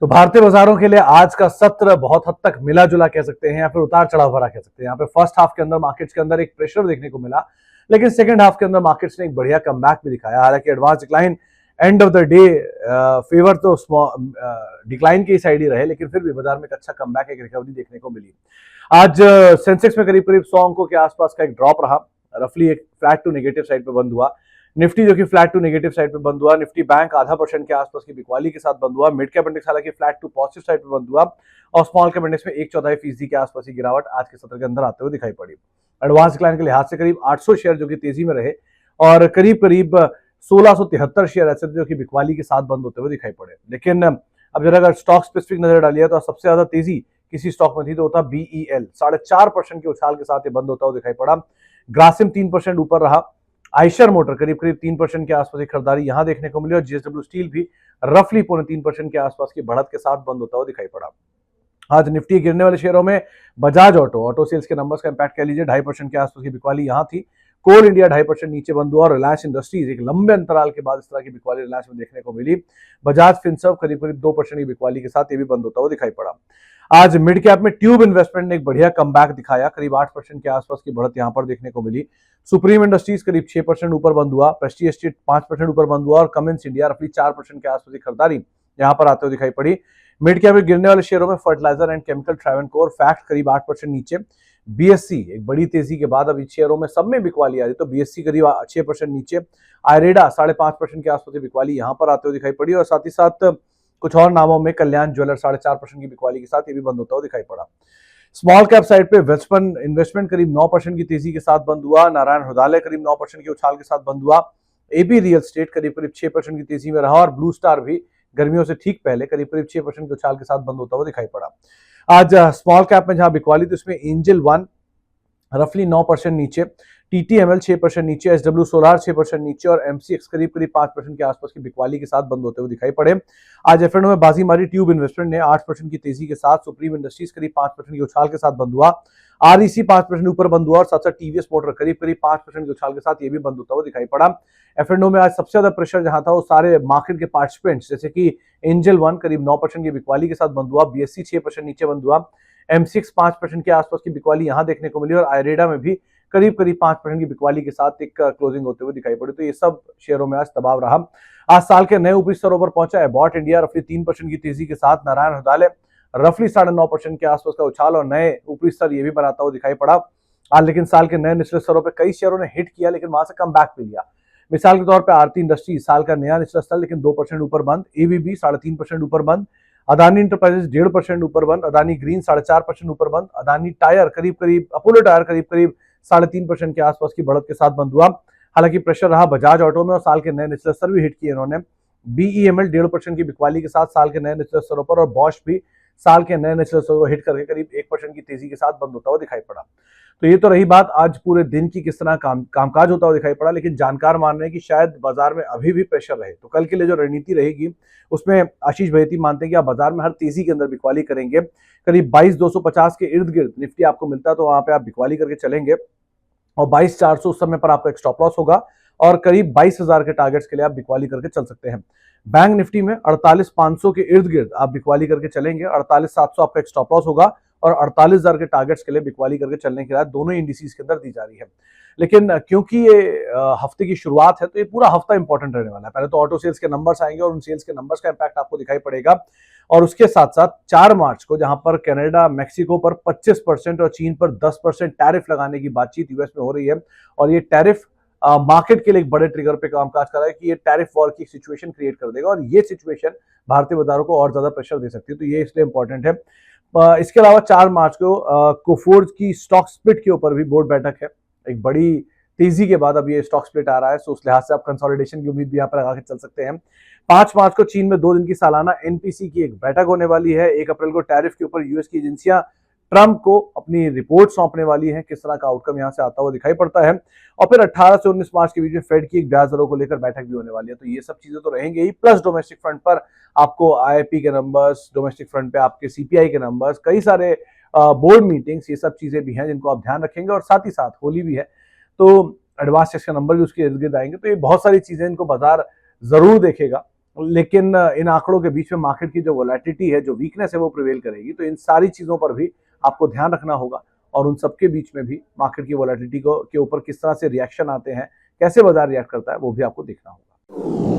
तो भारतीय बाजारों के लिए आज का सत्र बहुत हद तक मिला जुला कह सकते हैं या फिर उतार चढ़ाव भरा कह सकते हैं। यहाँ पे फर्स्ट हाफ के अंदर मार्केट्स के अंदर एक प्रेशर देखने को मिला, लेकिन सेकंड हाफ के अंदर मार्केट्स ने एक बढ़िया कमबैक भी दिखाया। हालांकि advance decline end of the day favour तो डिक्लाइन की साइड ही रहे, लेकिन फिर भी बाजार में एक अच्छा कमबैक, एक रिकवरी देखने को मिली। आज सेंसेक्स में करीब करीब 100 अंकों के आसपास का एक ड्रॉप रहा, रफली एक फ्लैट टू नेगेटिव साइड पे बंद हुआ। निफ्टी जो कि फ्लैट टू नेगेटिव साइड पे बंद हुआ, निफ्टी बैंक 0.5% के आसपास की बिकवाली के साथ बंद हुआ। मिड कैप इंडेक्स हालांकि फ्लैट टू पॉजिटिव साइड पे बंद हुआ और स्मॉल कैप इंडेक्स में 1/4% के आसपास की गिरावट आज के सत्र के अंदर आते हुए दिखाई पड़ी। एडवांस डिक्लाइन के लिहाज से करीब 800 शेयर जो कि तेजी में रहे और करीब करीब 1673 शेयर ऐसे जो कि बिकवाली के साथ बंद होते हुए दिखाई पड़े। लेकिन अब जरा अगर स्टॉक स्पेसिफिक नजर डालिए तो सबसे ज्यादा तेजी किसी स्टॉक में थी तो होता BEL, 4.5% के उछाल के साथ ये बंद होता हुआ दिखाई पड़ा। ग्रासिम 3% ऊपर रहा। आइशर मोटर करीब करीब 3% के आसपास की खरीदारी यहां देखने को मिली और JSW स्टील भी रफली 2.25% के आसपास की बढ़त के साथ बंद होता हुआ दिखाई पड़ा। आज निफ्टी गिरने वाले शेयरों में बजाज ऑटो सेल्स के नंबर्स का इंपैक्ट कह लीजिए, 2.5% के आसपास की बिकवाली यहां थी। कोल इंडिया 2.5% नीचे बंद हुआ और रिलायंस इंडस्ट्रीज एक लंबे अंतराल के बाद इस तरह की बिकवाली रिलायंस में देखने को मिली। बजाज फिनसर्व करीब करीब 2% की बिकवाली के साथ ये भी बंद होता हुआ दिखाई पड़ा। आज मिड कैप में ट्यूब इन्वेस्टमेंट ने एक बढ़िया कमबैक दिखाया, करीब 8% के आसपास की बढ़त यहां पर देखने को मिली। सुप्रीम इंडस्ट्रीज करीब 6% ऊपर बंद हुआ, प्रेस्टीज एस्टेट 5% ऊपर बंद हुआ और कमिंस इंडिया रफली 4% के आसपास की खरीदारी यहां पर आते हुए दिखाई पड़ी। मिड कैप में गिरने वाले शेयरों में fertiliser and chemical Travancore fact करीब 8% नीचे। BSC एक बड़ी तेजी के बाद अभी शेयरों में सब में बिकवाली आ रही, तो BSC करीब 6% नीचे। आयरेडा 5.5% के आसपास की बिकवाली यहां पर आते हुए दिखाई पड़ी और साथ ही साथ कुछ और नामों में कल्याण ज्वेलर 4.5% की बिकवाली के साथ ये भी बंद होता हुआ दिखाई पड़ा। स्मॉल कैप साइड पे वेल्सपन इन्वेस्टमेंट करीब 9% की तेजी के साथ बंद हुआ। नारायण हृदयालय करीब 9% के उछाल के साथ बंद हुआ। AB रियल एस्टेट करीब करीब 6% की तेजी में रहा और ब्लू स्टार भी गर्मियों से ठीक पहले करीब करीब 6% के उछाल के साथ बंद होता हुआ दिखाई पड़ा। आज स्मॉल कैप में जहां बिकवाली तो इसमें एंजल वन रफली 9% नीचे, TTML 6% नीचे, SW सोलार 6% नीचे और MCX करीब करीब 5% के आसपास की बिकवाली के साथ बंद होते हुए दिखाई पड़े। आज F&O में बाजी मारी ट्यूब इन्वेस्टमेंट ने 8% की तेजी के साथ, सुप्रीम इंडस्ट्रीज करीब 5% के उछाल के साथ बंद हुआ। REC 5% ऊपर बंद हुआ और साथ साथ TVS मोटर करीब करीब 5% के उछाल के साथ ये भी बंद होता हुआ दिखाई पड़ा। F&O में आज सबसे ज्यादा प्रेशर जहां था वो सारे मार्केट के पार्टिसिपेंट्स जैसे कि एंजल वन करीब 9% की बिकवाली के साथ बंद हुआ, BSC 6% नीचे बंद हुआ, MCX 5% के आसपास की बिकवाली यहां देखने को मिली और आयरेडा में भी करीब करीब 5% की बिकवाली के साथ एक क्लोजिंग होते हुए दिखाई पड़ी। तो ये सब शेयरों में आज दबाव रहा। आज साल के नए ऊपरी स्तरों पर पहुंचा एबॉट इंडिया रफली 3% की तेजी के साथ, नारायण हृदयालय रफली 9.5% के आसपास का उछाल और नए ऊपरी स्तर ये भी बनाता हुआ दिखाई पड़ा। आज लेकिन साल के नए निचले स्तरों पर कई शेयरों ने हिट किया लेकिन वहां से कम बैक भी लिया। मिसाल के तौर पर आरती इंडस्ट्री साल का नया निचला स्तर लेकिन 2% ऊपर बंद, ABB 3.5% ऊपर बंद, अदानी इंटरप्राइजेस 1.5% ऊपर बंद, अदानी ग्रीन 4.5% ऊपर बंद, अदानी टायर करीब करीब, अपोलो टायर करीब करीब 3.5% के आसपास की बढ़त के साथ बंद हुआ। हालांकि प्रेशर रहा बजाज ऑटो में और साल के नए निचले स्तर भी हिट किए इन्होंने। BEML 1.5% की बिकवाली के साथ साल के नए निचले स्तरों पर और बॉश भी साल के नए निचले स्तरों को हिट करके करीब 1% की तेजी के साथ बंद होता हुआ दिखाई पड़ा। तो ये तो रही बात आज पूरे दिन की किस तरह कामकाज होता हुआ दिखाई पड़ा, लेकिन जानकार मान रहे हैं कि शायद बाजार में अभी भी प्रेशर रहे। तो कल के लिए जो रणनीति रहेगी उसमें आशीष भैती मानते हैं कि आप बाजार में हर तेजी के अंदर बिकवाली करेंगे। करीब 22,250 के इर्द गिर्द निफ्टी आपको मिलता है तो वहां पे आप बिकवाली करके चलेंगे और 22,400 उस समय पर आपका एक स्टॉप लॉस होगा और करीब 22,000 के टारगेट्स के लिए आप बिकवाली करके चल सकते हैं। बैंक निफ्टी में 48,500 के इर्द गिर्द आप बिकवाली करके चलेंगे, 48,700 आपका एक स्टॉप लॉस होगा और 48,000 के टारगेट्स के लिए बिकवाली करके चलने की राय दोनों इंडिसेस के अंदर दी जा रही है। लेकिन क्योंकि ये हफ्ते की शुरुआत है तो ये पूरा हफ्ता इंपॉर्टेंट रहने वाला है। पहले तो ऑटो सेल्स के नंबर्स आएंगे और उन सेल्स के नंबर्स का इंपैक्ट आपको दिखाई पड़ेगा और उसके साथ साथ 4 मार्च को जहां पर कनाडा मैक्सिको पर 25% और चीन पर 10% टैरिफ लगाने की बातचीत यूएस में हो रही है और ये टैरिफ मार्केट के लिए एक बड़े ट्रिगर पे कामकाज कर रहा है कि ये टैरिफ वॉर की सिचुएशन क्रिएट कर देगा और ये सिचुएशन भारतीय बाजारों को और ज्यादा प्रेशर दे सकती है। तो ये इसलिए इंपॉर्टेंट है। इसके अलावा 4 मार्च को कोफोर्ज की स्टॉक स्प्लिट के ऊपर भी बोर्ड बैठक है। एक बड़ी तेजी के बाद अब ये स्टॉक स्प्लिट आ रहा है, तो उस लिहाज से आप कंसोलिडेशन की उम्मीद भी यहाँ पर लगा के चल सकते हैं। 5 मार्च को चीन में 2 दिन की सालाना NPC की एक बैठक होने वाली है। 1 अप्रैल को टैरिफ के ऊपर यूएस की एजेंसियां ट्रंप को अपनी रिपोर्ट सौंपने वाली है। किस तरह का आउटकम यहां से आता हुआ दिखाई पड़ता है और फिर 18 से 19 मार्च के बीच में फेड की एक ब्याज दरों को लेकर बैठक भी होने वाली है। तो ये सब चीजें तो रहेंगे ही, प्लस डोमेस्टिक फ्रंट पर आपको IIP के नंबर्स, डोमेस्टिक फ्रंट पे आपके CPI के नंबर्स, कई सारे बोर्ड मीटिंग्स, ये सब चीजें भी हैं जिनको आप ध्यान रखेंगे और साथ ही साथ होली भी है तो एडवांस टैक्स का नंबर भी उसके इर्द गिर्द आएंगे। तो ये बहुत सारी चीजें इनको बाजार जरूर देखेगा लेकिन इन आंकड़ों के बीच में मार्केट की जो वोलेटिलिटी है, जो वीकनेस है, वो प्रिवेल करेगी। तो इन सारी चीजों पर भी आपको ध्यान रखना होगा और उन सबके बीच में भी मार्केट की वोलेटिलिटी को के ऊपर किस तरह से रिएक्शन आते हैं, कैसे बाजार रिएक्ट करता है, वो भी आपको देखना होगा।